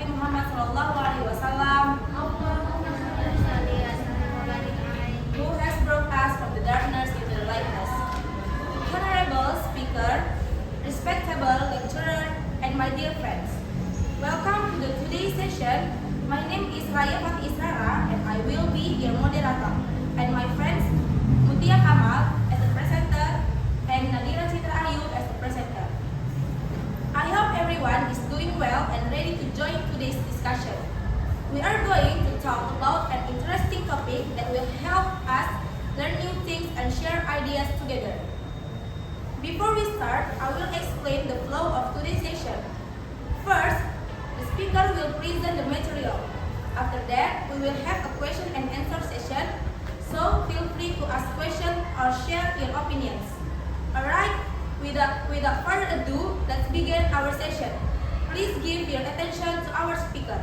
Nabi Muhammad SAW, who has brought us from the darkness into the lightness. Honorable speaker, respectable lecturer, and my dear friends, welcome to today's session. My name is Raya Fatih Israra, and I will be your moderator. And my friends, Mutia Kamal as the presenter, and Nadira Citra Ayu as the presenter. I hope everyone is doing well and ready to join today's discussion. We are going to talk about an interesting topic that will help us learn new things and share ideas together. Before we start, I will explain the flow of today's session. First, the speaker will present the material. After that, we will have a question and answer session, so feel free to ask questions or share your opinions. Alright, without further ado, let's begin our session. Please give your attention to our speaker.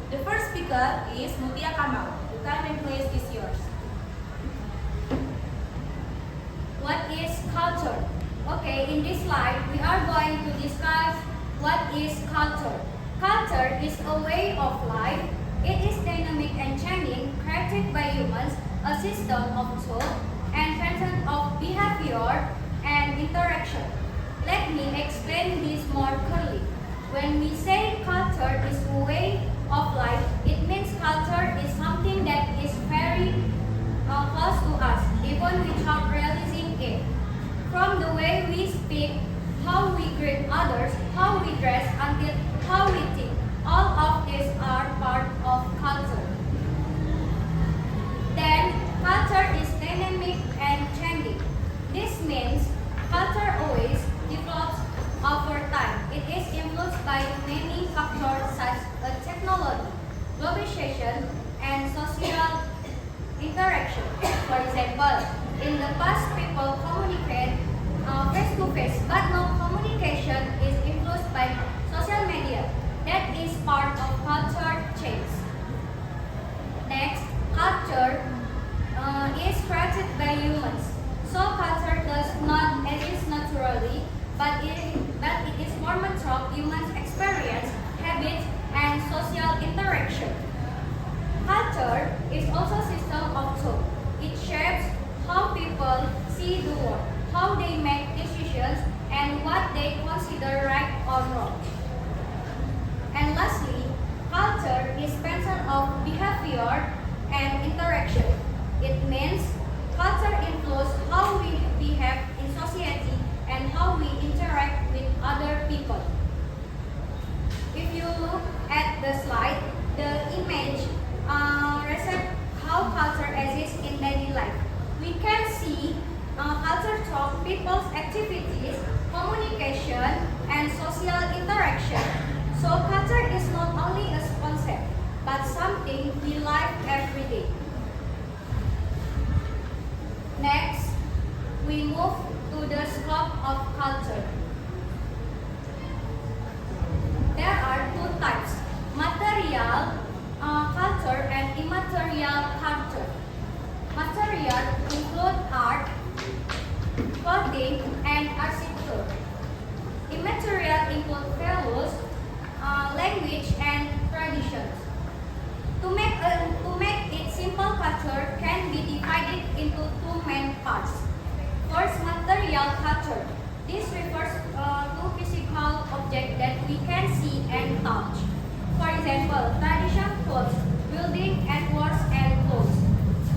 The first speaker is Mutia Kamal. The time and place is yours. What is culture? Okay, in this slide, we are going to discuss what is culture. Culture is a way of life. It is dynamic and changing, created by humans, a system of thought and pattern of behavior and interaction. Let me explain this more clearly. When we say culture is a way of life, it means culture is something that is very close to us, even without realizing it. From the way we speak, how we greet others, how we dress, until how we think, all of these are part of culture. Then, culture is dynamic and changing. This means culture always develops over time. It is influenced by many factors such as technology, globalization, and social interaction. For example, in the past people communicate face-to-face, but now communication is influenced by social media. That is part of culture change. Next, culture is created by humans. So culture does not exist naturally, but it is formed through humans' experience, habits, and social interaction. Culture is also a system of thought. It shapes how people see the world, how they make decisions, and what they consider right or wrong. And lastly, culture is pattern of behavior and interaction. It means culture influences how we behave in society and how we interact with other people. If you look at the slide, the image represents how culture exists in daily life. We can see culture through people's activities, communication, and social interaction. So culture is not only a concept, but something we live every day. Next, we move to the scope of culture. There are two types, material culture and immaterial culture. Material include art, clothing, and architecture. Immaterial include values, language, and traditions. To make it simple, culture can be divided into two main parts. First, material culture. This refers to physical objects that we can see and touch. For example, traditional clothes, building and words and clothes.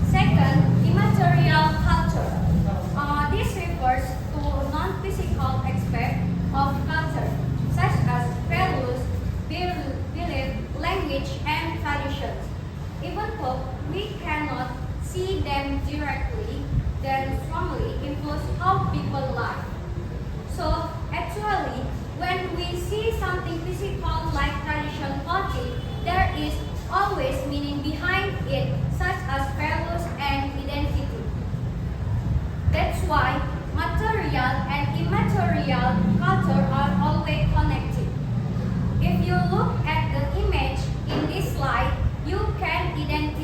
Second, immaterial culture. This refers to non-physical aspects of culture, such as values, belief, language, and traditions. Even though we cannot see them directly, they strongly influence how people live. So, actually, when we see something physical like traditional clothing, there is always meaning behind it, such as values and identity. That's why material and immaterial culture are always connected. If you look at the image in this slide, you can identify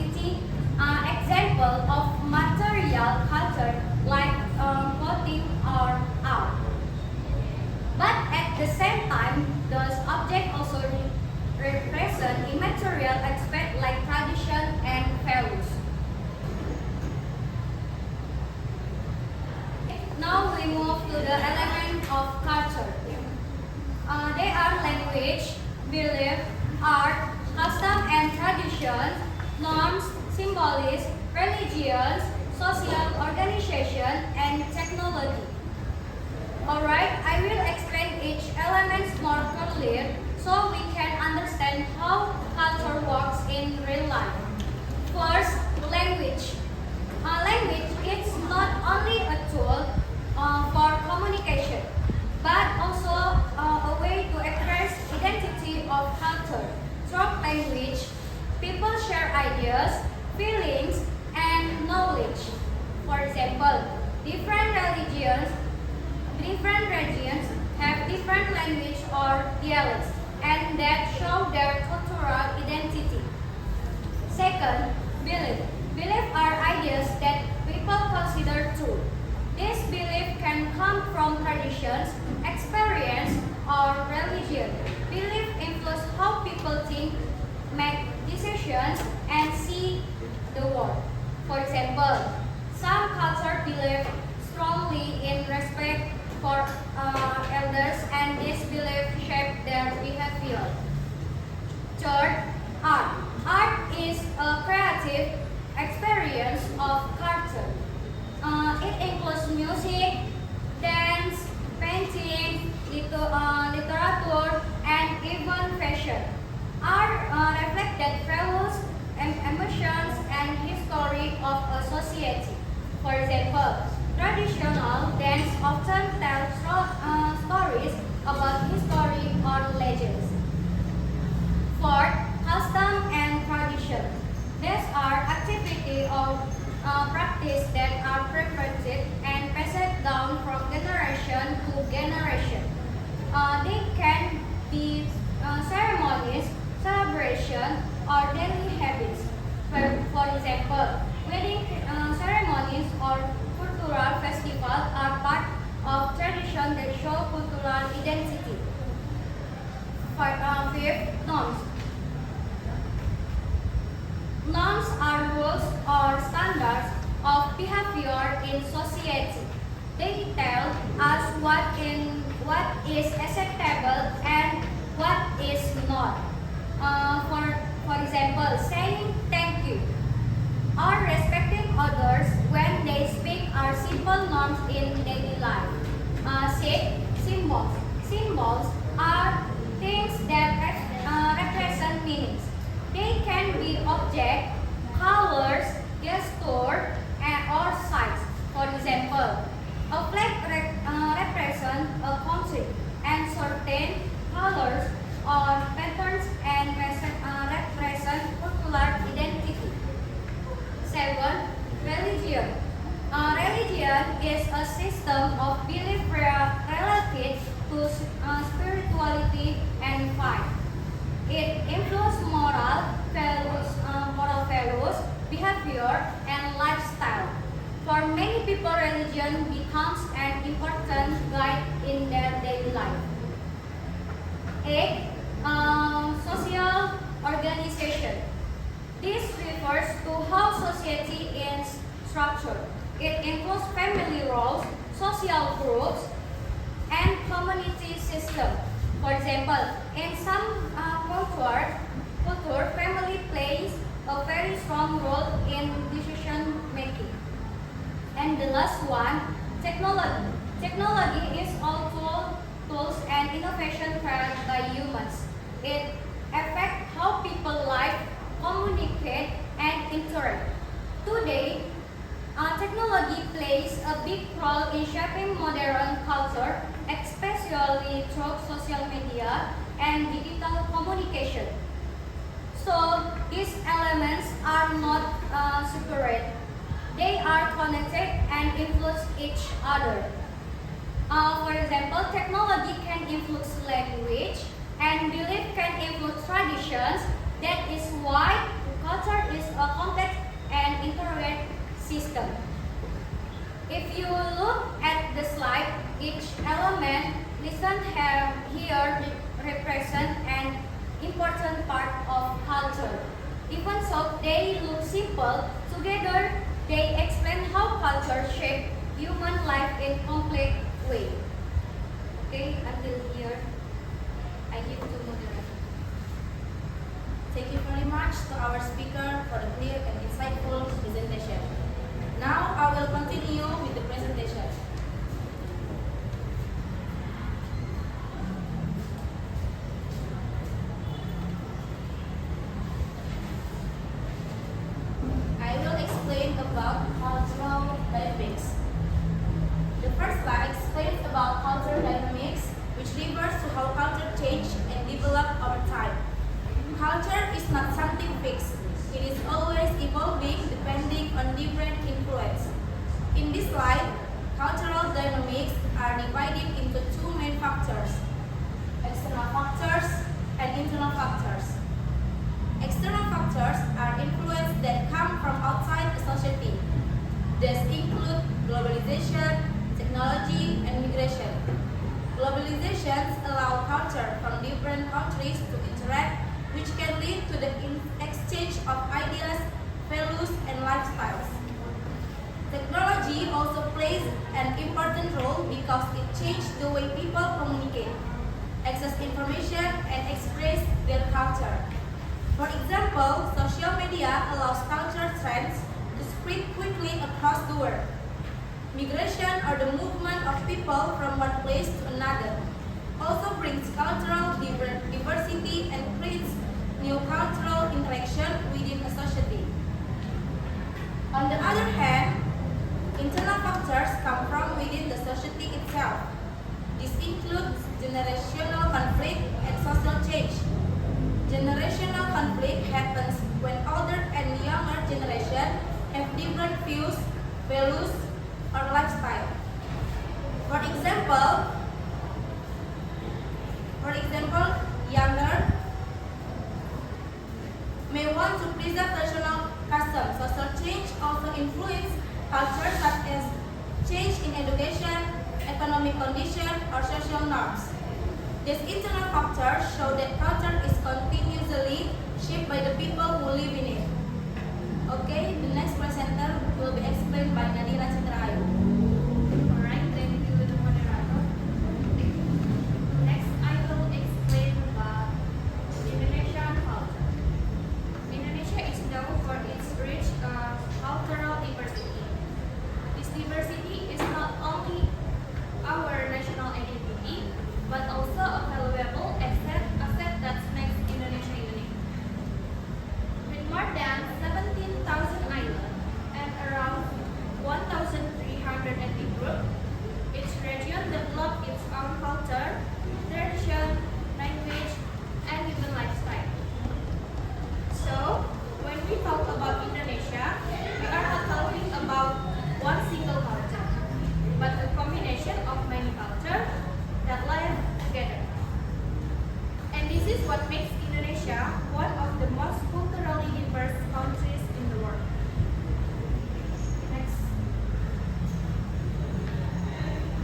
example of material culture like clothing or art. But at the same time, those objects also belief, art, custom and traditions, norms, symbolism, religions, social organization, and technology. Alright, I will explain each element more clearly so we can understand how culture works in real life. First, language. Language is not only a tool for communication, but also a way to express identity of culture. Through language, people share ideas, feelings, and knowledge. For example, different regions have different language or dialects, and that show their cultural identity. Second, belief. Belief are ideas that people consider true. This belief can come from traditions, experience, or religion. Belief influence how people think, make decisions, and see the world. For example, some cultures believe strongly in respect for elders, and this belief shape their behavior. Third, art. Art is a creative experience of culture. It includes music, dance, painting, literature, and even fashion. Art reflect that values, emotions, and history of a society. For example, traditional dance often tell stories about history or legends. Fourth, custom and tradition. These are activities or practice that are perfected and passed down from generation to generation. They can be ceremonies, celebration, or daily habits. For example, wedding ceremonies or cultural festivals are part of tradition that show cultural identity. Fifth, norms. Norms are rules or standards of behavior in society. They tell us what is acceptable and what is not. For example, saying thank you or respecting others when they speak are simple norms in daily life. Symbols. Symbols are things that represent meanings. They can be objects, colors, gesture, or size. For example, a flag represents a country, and certain colors or patterns and represent cultural identity. 7. Religion. Religion is a system of belief related to spirituality and faith. It influences moral values, behavior, and lifestyle. For many people, religion becomes an important guide in their daily life. 8. Social organization. This refers to how society is structured. It includes family roles, social groups, and community system. For example, in some culture, family plays a very strong role in decision making. And the last one, technology. Technology is all tools and innovation created by humans. It affects how people live, communicate, and interact. Today, technology plays a big role in shaping modern culture, especially through social media and digital communication. So, these elements are not separate. They are connected and influence each other. For example, technology can influence language, and belief can influence traditions. That is why culture is a complex and interrelated system. If you look at the slide, each element listed here represent an important part of culture. Even so, they look simple. Together, they explain how culture shapes human life in complex way. Okay, until here, I give to moderator. much to our speaker for the clear and insightful presentation. Now I will continue with the presentation. I will explain about cultural dynamics. The first slide explains about cultural dynamics, which refers to how culture change and develop over time. Culture is not something fixed. It is always evolving depending on different influence. In this slide, cultural dynamics are divided into two main factors: external factors and internal factors. External factors are influences that come from outside the society. These include globalization, technology, and migration. Globalizations allow culture from different countries to interact, which can lead to the exchange of ideas, values, and lifestyles. Technology also plays an important role because it changes the way people communicate, access information, and express their culture. For example, social media allows culture trends to spread quickly across the world. Migration, or the movement of people from one place to another, also brings cultural diversity and creates new cultural interaction within a society. On the other hand, internal factors come from within the society itself. This includes generational conflict and social change. Generational conflict happens when older and younger generation have different views, values, or lifestyle. For example, younger may want to preserve traditional customs. Social change also influence culture, such as change in education, economic condition, or social norms. These internal factors show that culture is continuously shaped by the people who live in it. Okay, the next presenter will be explained by Nadira Citrahayu. Alright, thank you, the moderator. Next, I will explain about Indonesian culture. Indonesia is known for its rich cultural diversity. This diversity is not only our national identity, but also a valuable asset that makes Indonesia unique. With more than 17,000 islands and around 1,300 ethnic groups, each region developed its own culture, tradition, language, and even lifestyle. So, when we talk about Indonesia, we are not talking about one single culture, but a combination of many cultures that live together. And this is what makes Indonesia one of the most culturally diverse countries in the world. Next.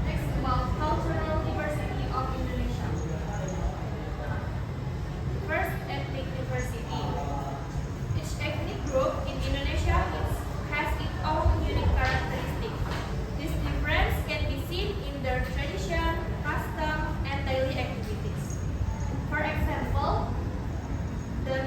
Next, about cultural diversity of Indonesia. First, ethnic diversity. Each ethnic group in Indonesia has its own unique characteristic. This difference can be seen in their tradition, custom, and daily activities. For example, the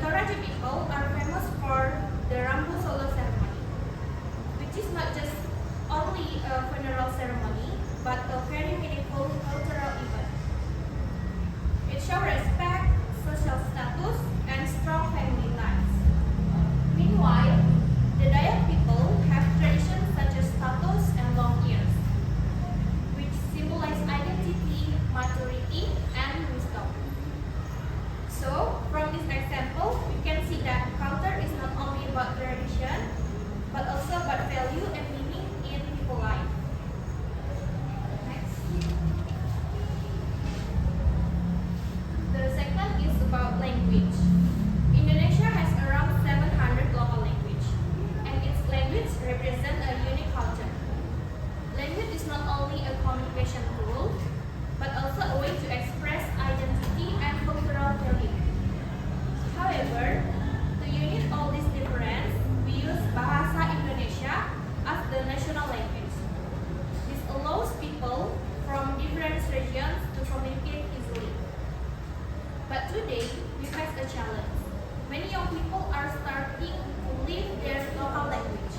young people are starting to leave their local language.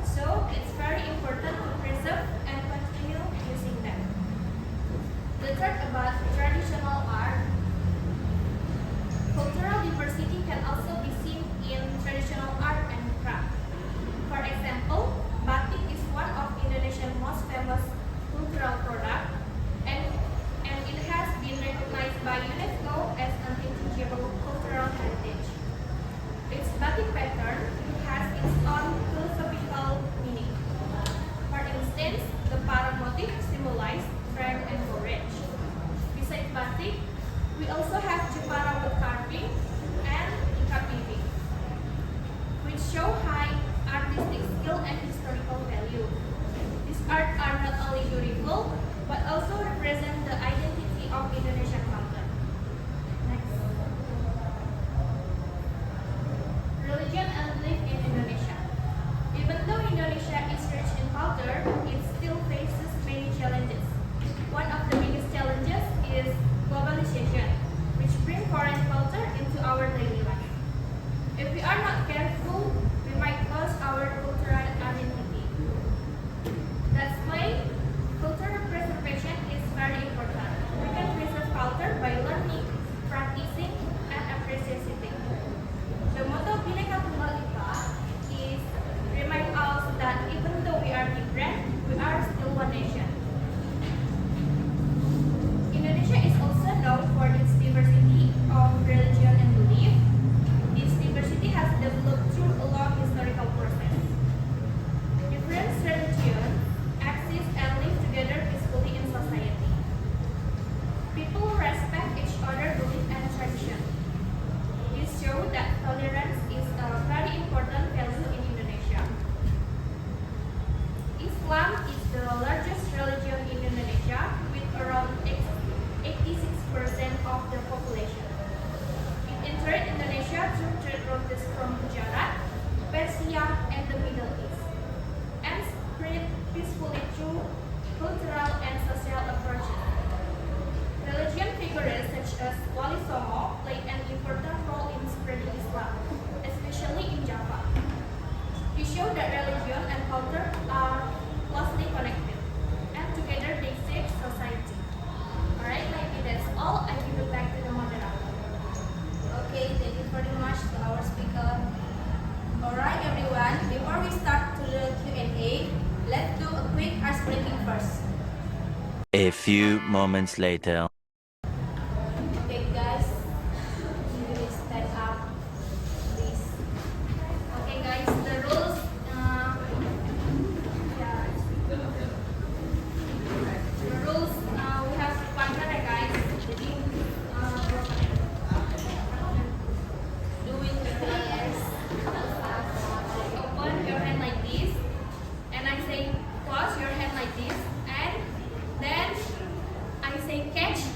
So it's very important to preserve and continue using them. The third about traditional art. Cultural diversity can also be seen in traditional art and craft. For example, batik is one of Indonesia's most famous cultural products, and it has been recognized by UNESCO as an intangible cultural heritage. Its batik pattern has its own philosophical meaning. For instance, the parang motif symbolizes strength and courage. Besides batik, we also have Jepara wood carving and ikat weaving, which show high artistic skill and historical value. These art are not only beautiful, but also represent the identity of Indonesian culture. Next. Religion and belief in Indonesia. Even though Indonesia is rich in culture, it still faces many challenges. One of the biggest challenges is globalization, which brings foreign culture into our daily life. If we are not careful, we might lose our cultural identity. That's why cultural preservation is very important. We can preserve culture by learning, practicing, and appreciating. The motto Bhinneka Tunggal Ika is remind us that even though we are different, we are still one nation. Indonesia is also known for its diversity of religion and belief. This diversity has developed through a long historical process. Different religions exist and live together peacefully in society. People respect each other's belief and tradition. This shows that tolerance is a very important value in Indonesia. Islam is the largest religion in Indonesia with around 86% of the population. It entered Indonesia through trade routes from Gujarat, Persia, and the Middle East, and spread peacefully through cultural and social approaches. Religion figures such as Wali Songo played an important role in spreading Islam, especially in Java. He showed that religion and culture are closely connected, and together they shape society. Alright, maybe that's all. I give it back to the moderator. Okay, thank you very much to our speaker. Alright everyone, before we start to the Q&A, let's do a quick ice breaking first. A few moments later. Okay guys, you will stand up, please. Okay guys, the rules. The rules we have partner guys. Jadi doing the players. Open your hand like this, and I say close your hand like this, and then I say catch.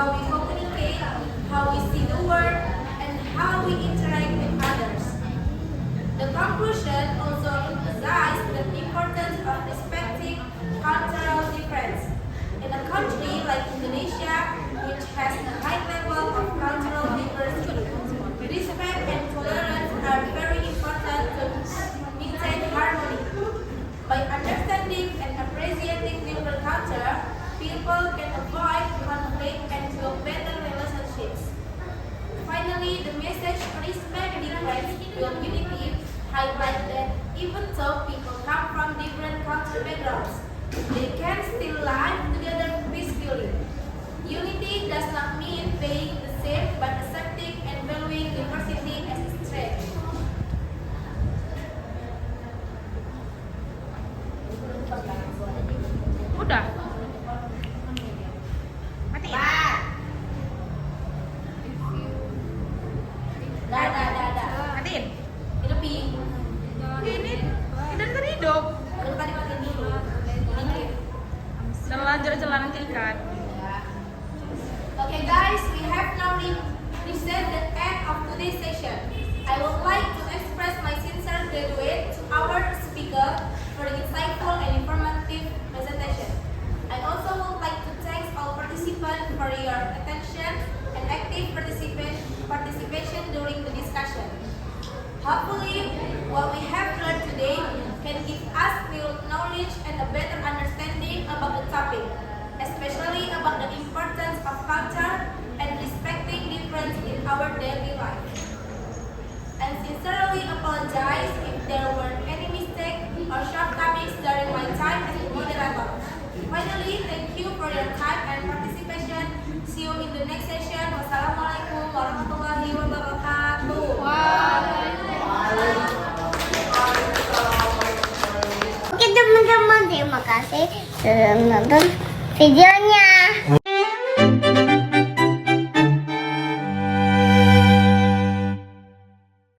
how we communicate, how we see the world, and how we interact with others. The conclusion also emphasized the importance of respecting cultural difference. In a country like Indonesia, which has a high level of cultural diversity, respect and tolerance are very important to maintain harmony. By understanding and appreciating different culture, people can avoid conflict and build better relationships. Finally, the message respect difference, build unity highlight that even though people come from different cultural backgrounds, they can still live together peacefully. Unity does not mean being the same, but accepting and valuing diversity as a strength. Udah. Mati ya? Dah. Matiin. Hidupin. Ini dan tadi hidup. Baru tadi matiin dulu. Dikit. Terlanjur celana terikat. Okay guys, we have now reached the end of today's session. I would like to express my sincere gratitude to our speaker for the insightful and informative presentation. I also would like to thank all participants for your attention and active participation during the discussion. Hopefully, what we have learned today can give us new knowledge and a better understanding about the topic, especially about the importance of culture and respecting difference in our daily life. And sincerely apologize if there were any mistakes or shortcomings during my time as a moderator. Finally, thank you for your time and participation. See you in the next session. Wassalamualaikum warahmatullahi wabarakatuh. Oke teman-teman, terima kasih sudah menonton video